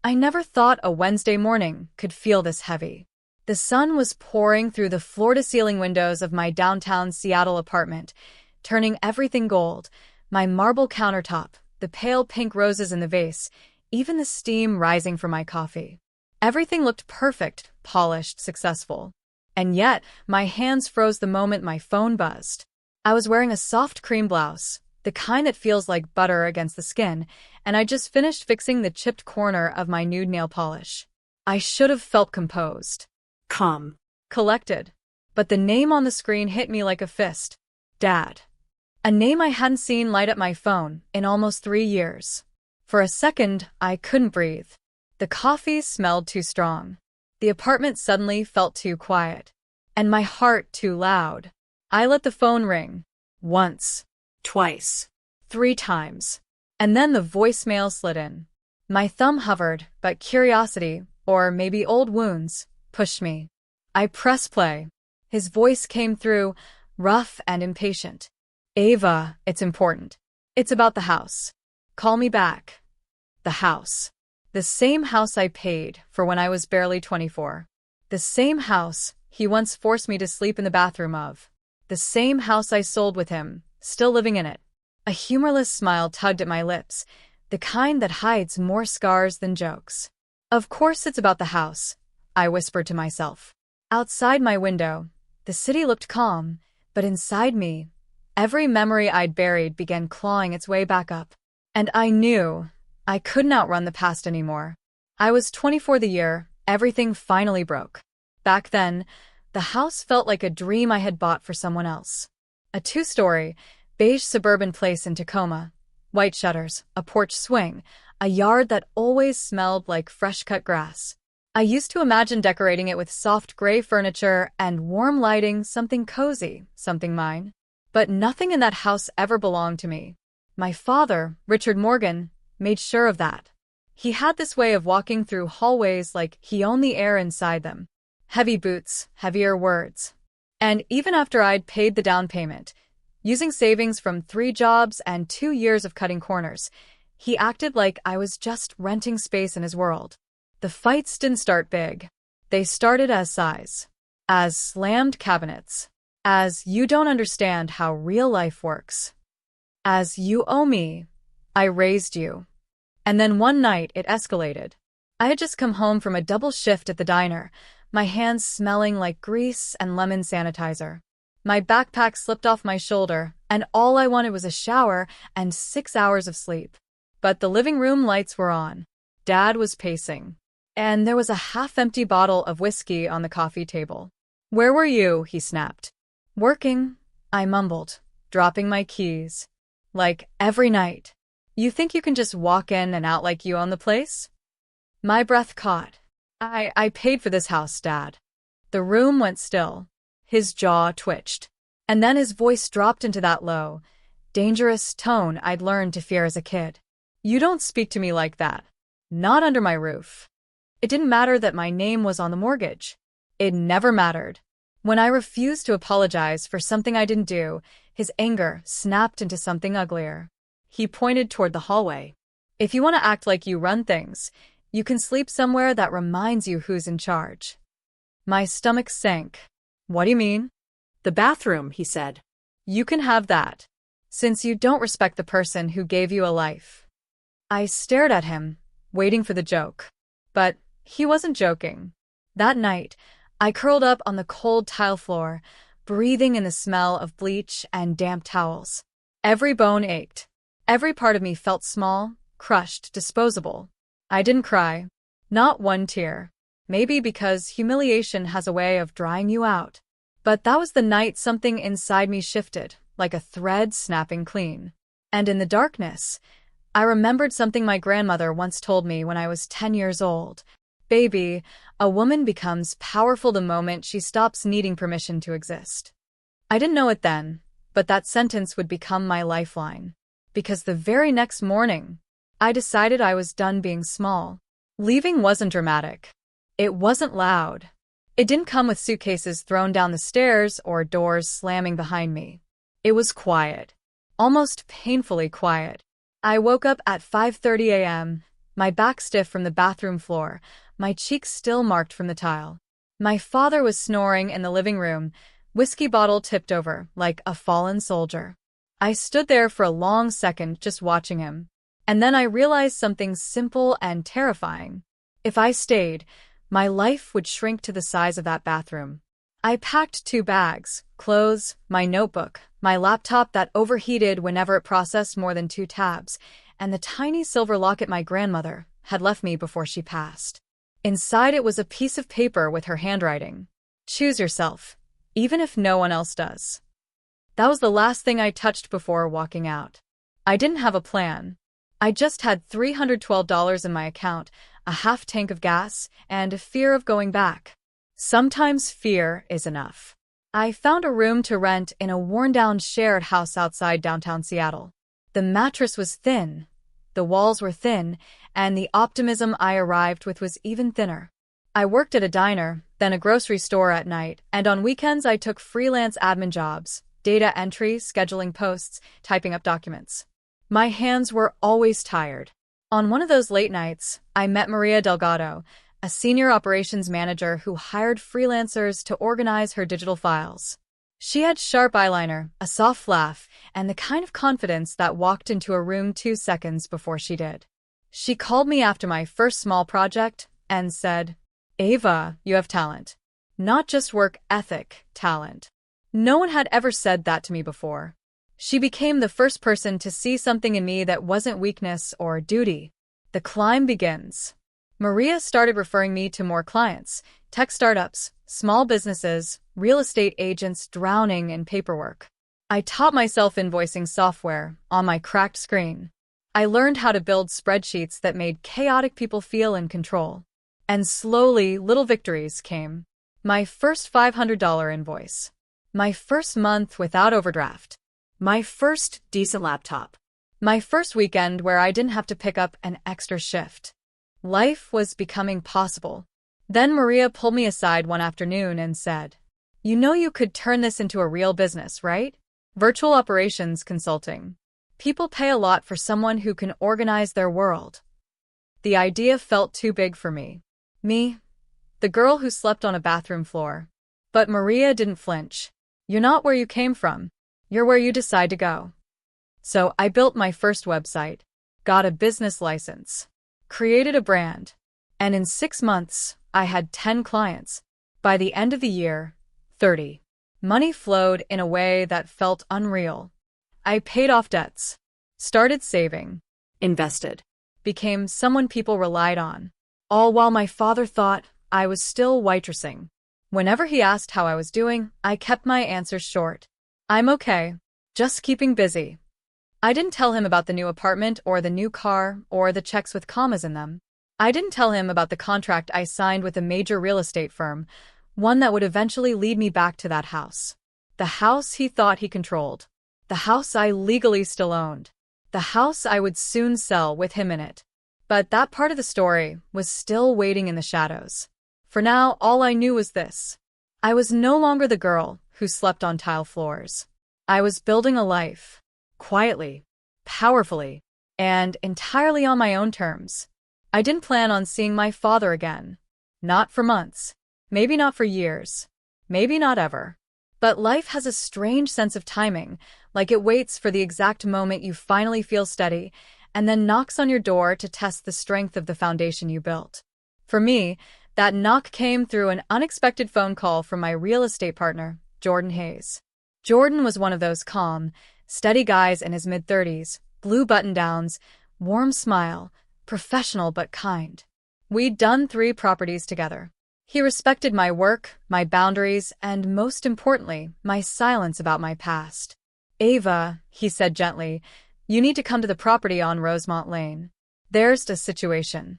I never thought a Wednesday morning could feel this heavy. The sun was pouring through the floor-to-ceiling windows of my downtown Seattle apartment, turning everything gold: my marble countertop, the pale pink roses in the vase, even the steam rising from my coffee. Everything looked perfect, polished, successful. And yet, my hands froze the moment my phone buzzed. I was wearing a soft cream blouse, the kind that feels like butter against the skin, and I just finished fixing the chipped corner of my nude nail polish. I should have felt composed, Calm. collected. But the name on the screen hit me like a fist. Dad. A name I hadn't seen light up my phone in almost 3 years. For a second, I couldn't breathe. The coffee smelled too strong. The apartment suddenly felt too quiet. And my heart too loud. I let the phone ring. Once. Twice. 3 times. And then the voicemail slid in. My thumb hovered, but curiosity, or maybe old wounds, pushed me. I pressed play. His voice came through, rough and impatient. Ava, it's important. It's about the house. Call me back. The house. The same house I paid for when I was barely 24. The same house he once forced me to sleep in the bathroom of. The same house I sold with him, still living in it. A humorless smile tugged at my lips, the kind that hides more scars than jokes. Of course it's about the house, I whispered to myself. Outside my window, the city looked calm, but inside me, every memory I'd buried began clawing its way back up. And I knew I couldn't outrun the past anymore. I was 24 the year everything finally broke. Back then, the house felt like a dream I had bought for someone else. A 2-story, beige suburban place in Tacoma. White shutters, a porch swing, a yard that always smelled like fresh-cut grass. I used to imagine decorating it with soft gray furniture and warm lighting, something cozy, something mine. But nothing in that house ever belonged to me. My father, Richard Morgan, made sure of that. He had this way of walking through hallways like he owned the air inside them. Heavy boots, heavier words. And even after I'd paid the down payment, using savings from 3 jobs and 2 years of cutting corners, he acted like I was just renting space in his world. The fights didn't start big. They started as size. As slammed cabinets. As you don't understand how real life works. As you owe me. I raised you. And then one night it escalated. I had just come home from a double shift at the diner, my hands smelling like grease and lemon sanitizer. My backpack slipped off my shoulder, and all I wanted was a shower and 6 hours of sleep. But the living room lights were on. Dad was pacing. And there was a half-empty bottle of whiskey on the coffee table. "Where were you?" he snapped. "Working," I mumbled, dropping my keys. "Like every night. You think you can just walk in and out like you own the place?" My breath caught. I paid for this house, Dad." The room went still. His jaw twitched. And then his voice dropped into that low, dangerous tone I'd learned to fear as a kid. "You don't speak to me like that. Not under my roof." It didn't matter that my name was on the mortgage. It never mattered. When I refused to apologize for something I didn't do, his anger snapped into something uglier. He pointed toward the hallway. "If you want to act like you run things, you can sleep somewhere that reminds you who's in charge." My stomach sank. "What do you mean?" "The bathroom," he said. "You can have that, since you don't respect the person who gave you a life." I stared at him, waiting for the joke. But he wasn't joking. That night, I curled up on the cold tile floor, breathing in the smell of bleach and damp towels. Every bone ached. Every part of me felt small, crushed, disposable. I didn't cry. Not one tear. Maybe because humiliation has a way of drying you out. But that was the night something inside me shifted, like a thread snapping clean. And in the darkness, I remembered something my grandmother once told me when I was 10 years old. "Baby, a woman becomes powerful the moment she stops needing permission to exist." I didn't know it then, but that sentence would become my lifeline. Because the very next morning, I decided I was done being small. Leaving wasn't dramatic. It wasn't loud. It didn't come with suitcases thrown down the stairs or doors slamming behind me. It was quiet. Almost painfully quiet. I woke up at 5:30 a.m., my back stiff from the bathroom floor, my cheeks still marked from the tile. My father was snoring in the living room, whiskey bottle tipped over, like a fallen soldier. I stood there for a long second just watching him. And then I realized something simple and terrifying. If I stayed, my life would shrink to the size of that bathroom. I packed 2 bags, clothes, my notebook, my laptop that overheated whenever it processed more than 2 tabs, and the tiny silver locket my grandmother had left me before she passed. Inside it was a piece of paper with her handwriting. Choose yourself, even if no one else does. That was the last thing I touched before walking out. I didn't have a plan. I just had $312 in my account, a half tank of gas, and a fear of going back. Sometimes fear is enough. I found a room to rent in a worn-down shared house outside downtown Seattle. The mattress was thin, the walls were thin, and the optimism I arrived with was even thinner. I worked at a diner, then a grocery store at night, and on weekends I took freelance admin jobs, data entry, scheduling posts, typing up documents. My hands were always tired. On one of those late nights, I met Maria Delgado, a senior operations manager who hired freelancers to organize her digital files. She had sharp eyeliner, a soft laugh, and the kind of confidence that walked into a room 2 seconds before she did. She called me after my first small project and said, "Ava, you have talent. Not just work ethic, talent." No one had ever said that to me before. She became the first person to see something in me that wasn't weakness or duty. The climb begins. Maria started referring me to more clients, tech startups, small businesses, real estate agents drowning in paperwork. I taught myself invoicing software on my cracked screen. I learned how to build spreadsheets that made chaotic people feel in control. And slowly, little victories came. My first $500 invoice. My first month without overdraft. My first decent laptop. My first weekend where I didn't have to pick up an extra shift. Life was becoming possible. Then Maria pulled me aside one afternoon and said, "You know you could turn this into a real business, right? Virtual operations consulting. People pay a lot for someone who can organize their world." The idea felt too big for me. Me, the girl who slept on a bathroom floor. But Maria didn't flinch. "You're not where you came from. You're where you decide to go." So I built my first website, got a business license, created a brand, and in 6 months, I had 10 clients. By the end of the year, 30. Money flowed in a way that felt unreal. I paid off debts, started saving, Invested. became someone people relied on, all while my father thought I was still waitressing. Whenever he asked how I was doing, I kept my answers short. "I'm okay, just keeping busy." I didn't tell him about the new apartment or the new car or the checks with commas in them. I didn't tell him about the contract I signed with a major real estate firm, one that would eventually lead me back to that house. The house he thought he controlled. The house I legally still owned. The house I would soon sell with him in it. But that part of the story was still waiting in the shadows. For now, all I knew was this. I was no longer the girl who slept on tile floors. I was building a life. Quietly, powerfully, and entirely on my own terms. I didn't plan on seeing my father again. Not for months. Maybe not for years. Maybe not ever. But life has a strange sense of timing, like it waits for the exact moment you finally feel steady, and then knocks on your door to test the strength of the foundation you built. For me, that knock came through an unexpected phone call from my real estate partner, Jordan Hayes. Jordan was one of those calm, steady guys in his mid-30s, blue button-downs, warm smile, professional but kind. We'd done 3 properties together. He respected my work, my boundaries, and most importantly, my silence about my past. "Ava," he said gently, "you need to come to the property on Rosemont Lane. There's a situation."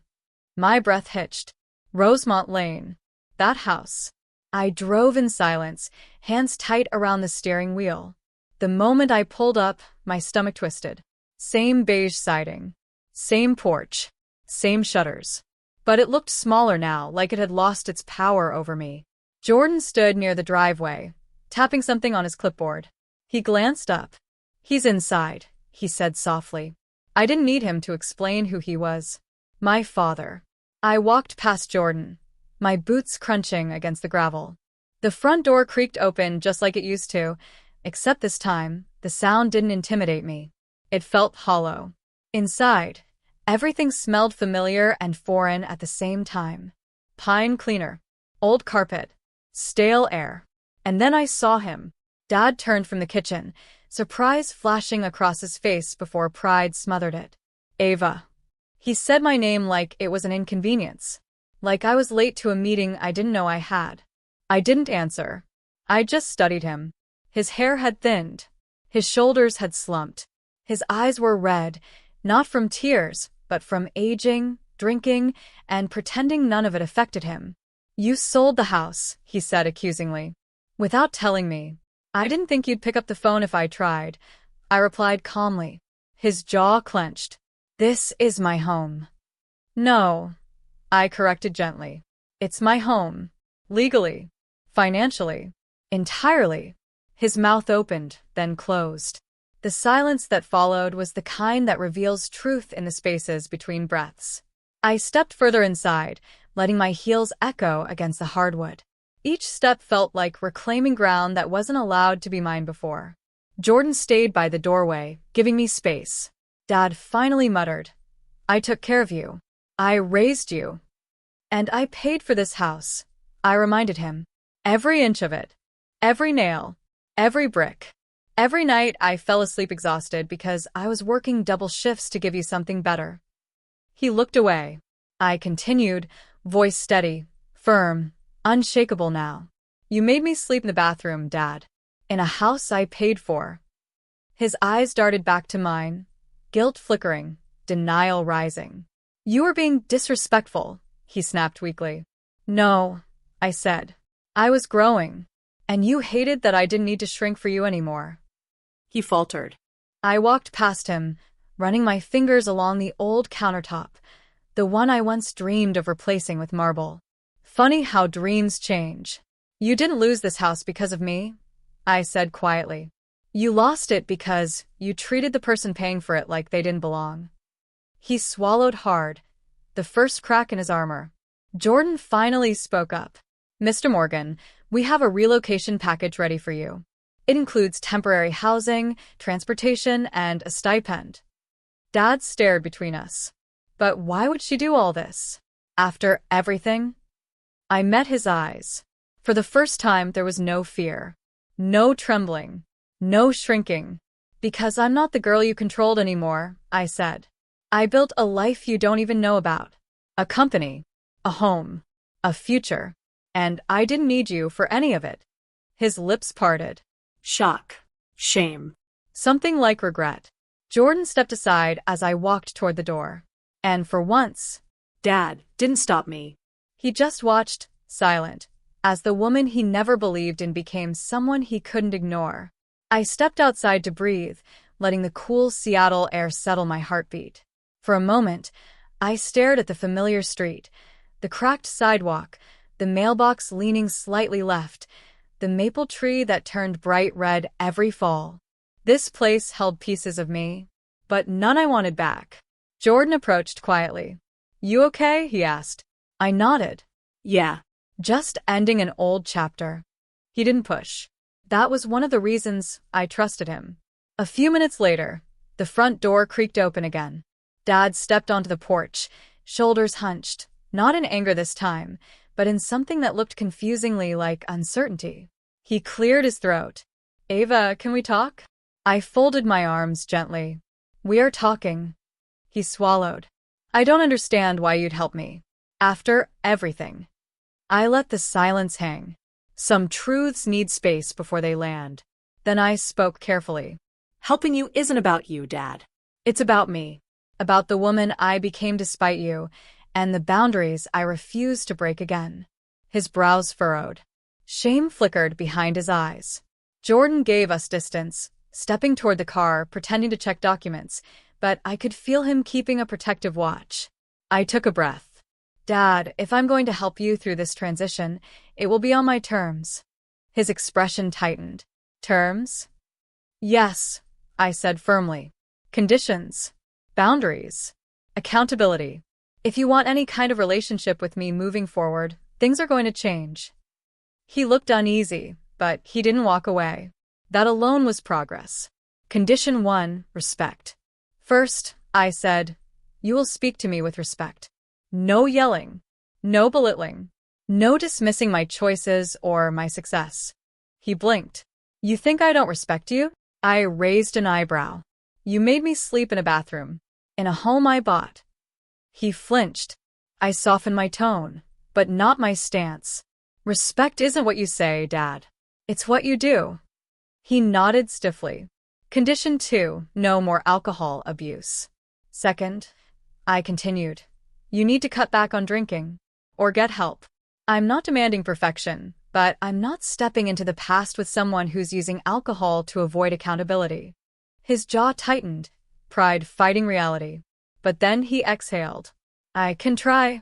My breath hitched. Rosemont Lane. That house. I drove in silence, hands tight around the steering wheel. The moment I pulled up, my stomach twisted. Same beige siding. Same porch. Same shutters. But it looked smaller now, like it had lost its power over me. Jordan stood near the driveway, tapping something on his clipboard. He glanced up. "He's inside," he said softly. I didn't need him to explain who he was. My father. I walked past Jordan, my boots crunching against the gravel. The front door creaked open just like it used to, except this time, the sound didn't intimidate me. It felt hollow. Inside, everything smelled familiar and foreign at the same time. Pine cleaner, old carpet, stale air. And then I saw him. Dad turned from the kitchen, surprise flashing across his face before pride smothered it. Ava. He said my name like it was an inconvenience. Like I was late to a meeting I didn't know I had. I didn't answer. I just studied him. His hair had thinned. His shoulders had slumped. His eyes were red, not from tears, but from aging, drinking, and pretending none of it affected him. You sold the house, he said accusingly. Without telling me. I didn't think you'd pick up the phone if I tried, I replied calmly. His jaw clenched. This is my home. No, I corrected gently. It's my home. Legally. Financially. Entirely. His mouth opened, then closed. The silence that followed was the kind that reveals truth in the spaces between breaths. I stepped further inside, letting my heels echo against the hardwood. Each step felt like reclaiming ground that wasn't allowed to be mine before. Jordan stayed by the doorway, giving me space. Dad finally muttered, I took care of you. I raised you. And I paid for this house, I reminded him. Every inch of it. Every nail. Every brick. Every night I fell asleep exhausted because I was working double shifts to give you something better. He looked away. I continued, voice steady, firm, unshakable now. You made me sleep in the bathroom, Dad. In a house I paid for. His eyes darted back to mine, guilt flickering, denial rising. You were being disrespectful, he snapped weakly. No, I said. I was growing, and you hated that I didn't need to shrink for you anymore. He faltered. I walked past him, running my fingers along the old countertop, the one I once dreamed of replacing with marble. Funny how dreams change. You didn't lose this house because of me, I said quietly. You lost it because you treated the person paying for it like they didn't belong. He swallowed hard, the first crack in his armor. Jordan finally spoke up. Mr. Morgan, we have a relocation package ready for you. It includes temporary housing, transportation, and a stipend. Dad stared between us. But why would she do all this? After everything? I met his eyes. For the first time, there was no fear. No trembling. No shrinking. Because I'm not the girl you controlled anymore, I said. I built a life you don't even know about. A company. A home. A future. And I didn't need you for any of it. His lips parted. Shock. Shame. Something like regret. Jordan stepped aside as I walked toward the door. And for once, Dad didn't stop me. He just watched, silent, as the woman he never believed in became someone he couldn't ignore. I stepped outside to breathe, letting the cool Seattle air settle my heartbeat. For a moment, I stared at the familiar street, the cracked sidewalk, the mailbox leaning slightly left, the maple tree that turned bright red every fall. This place held pieces of me, but none I wanted back. Jordan approached quietly. You okay? He asked. I nodded. Yeah. Just ending an old chapter. He didn't push. That was one of the reasons I trusted him. A few minutes later, the front door creaked open again. Dad stepped onto the porch, shoulders hunched, not in anger this time, but in something that looked confusingly like uncertainty. He cleared his throat. Ava, can we talk? I folded my arms gently. We are talking. He swallowed. I don't understand why you'd help me. After everything. I let the silence hang. Some truths need space before they land. Then I spoke carefully. Helping you isn't about you, Dad. It's about me. About the woman I became despite you, and the boundaries I refuse to break again. His brows furrowed. Shame flickered behind his eyes. Jordan gave us distance, stepping toward the car, pretending to check documents, but I could feel him keeping a protective watch. I took a breath. Dad, if I'm going to help you through this transition, it will be on my terms. His expression tightened. Terms? Yes, I said firmly. Conditions. Boundaries. Accountability. If you want any kind of relationship with me moving forward, things are going to change. He looked uneasy, but he didn't walk away. That alone was progress. Condition 1, respect. First, I said, you will speak to me with respect. No yelling. No belittling. No dismissing my choices or my success. He blinked. You think I don't respect you? I raised an eyebrow. You made me sleep in a bathroom. In a home I bought. He flinched. I softened my tone, but not my stance. Respect isn't what you say, Dad. It's what you do. He nodded stiffly. Condition 2, no more alcohol abuse. Second, I continued, you need to cut back on drinking. Or get help. I'm not demanding perfection, but I'm not stepping into the past with someone who's using alcohol to avoid accountability. His jaw tightened, pride fighting reality. But then he exhaled. I can try.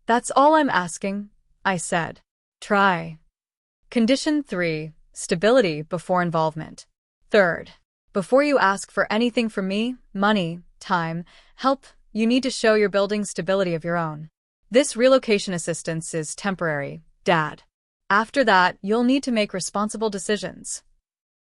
That's all I'm asking, I said. Try. Condition 3, stability before involvement. Third, before you ask for anything from me, money, time, help, you need to show you're building stability of your own. This relocation assistance is temporary, Dad. After that, you'll need to make responsible decisions.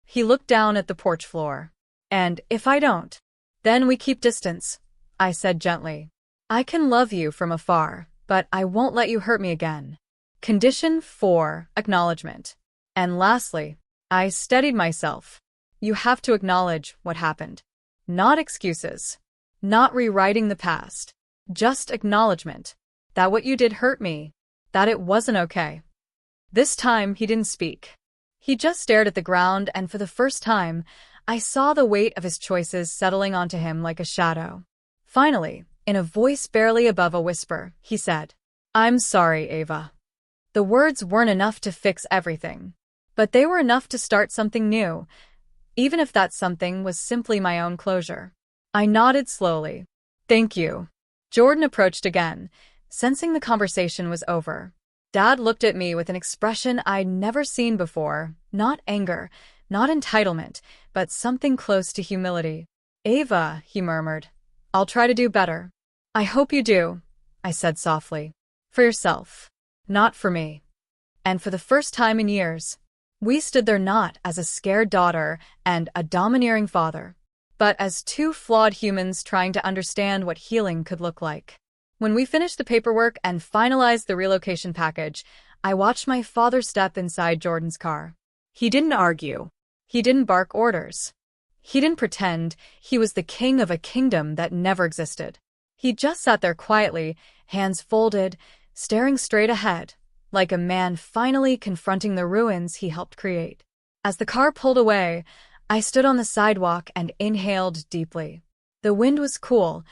He looked down at the porch floor. And if I don't, then we keep distance, I said gently. I can love you from afar, but I won't let you hurt me again. Condition 4, acknowledgement. And lastly, I steadied myself. You have to acknowledge what happened. Not excuses. Not rewriting the past. Just acknowledgement. That what you did hurt me. That it wasn't okay. This time he didn't speak. He just stared at the ground, and for the first time, I saw the weight of his choices settling onto him like a shadow. Finally, in a voice barely above a whisper, he said, I'm sorry, Ava. The words weren't enough to fix everything, but they were enough to start something new, even if that something was simply my own closure. I nodded slowly. Thank you. Jordan approached again, sensing the conversation was over. Dad looked at me with an expression I'd never seen before, not anger, not entitlement, but something close to humility. Ava, he murmured, I'll try to do better. I hope you do, I said softly. For yourself. Not for me. And for the first time in years, we stood there not as a scared daughter and a domineering father, but as two flawed humans trying to understand what healing could look like. When we finished the paperwork and finalized the relocation package, I watched my father step inside Jordan's car. He didn't argue. He didn't bark orders. He didn't pretend he was the king of a kingdom that never existed. He just sat there quietly, hands folded, staring straight ahead, like a man finally confronting the ruins he helped create. As the car pulled away, I stood on the sidewalk and inhaled deeply. The wind was cool,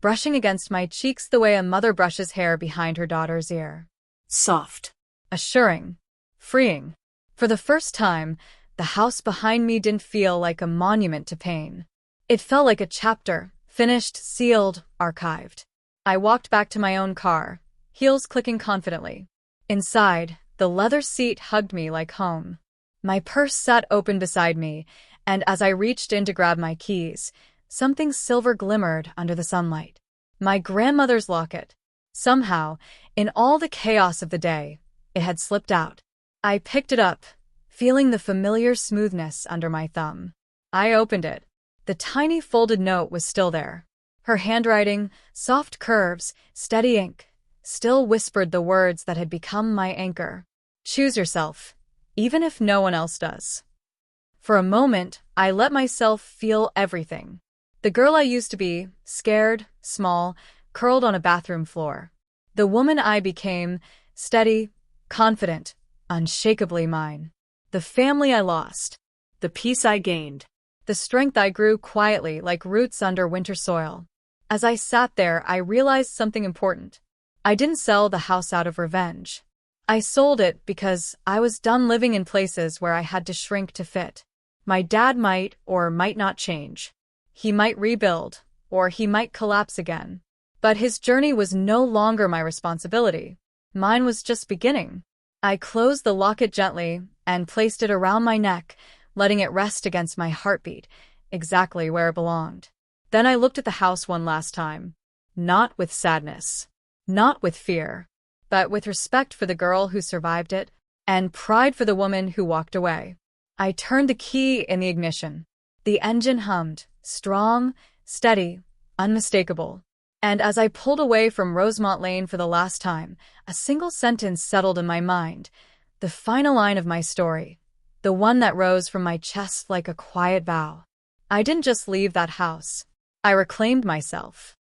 brushing against my cheeks the way a mother brushes hair behind her daughter's ear. Soft. Assuring. Freeing. For the first time, the house behind me didn't feel like a monument to pain. It felt like a chapter, finished, sealed, archived. I walked back to my own car, heels clicking confidently. Inside, the leather seat hugged me like home. My purse sat open beside me, and as I reached in to grab my keys, something silver glimmered under the sunlight. My grandmother's locket. Somehow, in all the chaos of the day, it had slipped out. I picked it up, feeling the familiar smoothness under my thumb. I opened it. The tiny folded note was still there. Her handwriting, soft curves, steady ink, still whispered the words that had become my anchor. Choose yourself, even if no one else does. For a moment, I let myself feel everything. The girl I used to be, scared, small, curled on a bathroom floor. The woman I became, steady, confident, unshakably mine. The family I lost. The peace I gained. The strength I grew quietly like roots under winter soil. As I sat there, I realized something important. I didn't sell the house out of revenge. I sold it because I was done living in places where I had to shrink to fit. My dad might or might not change. He might rebuild, or he might collapse again. But his journey was no longer my responsibility. Mine was just beginning. I closed the locket gently and placed it around my neck, letting it rest against my heartbeat, exactly where it belonged. Then I looked at the house one last time. not with sadness, not with fear, but with respect for the girl who survived it and pride for the woman who walked away. I turned the key in the ignition. The engine hummed, strong, steady, unmistakable. And as I pulled away from Rosemont Lane for the last time, a single sentence settled in my mind, the final line of my story, the one that rose from my chest like a quiet vow. I didn't just leave that house. I reclaimed myself.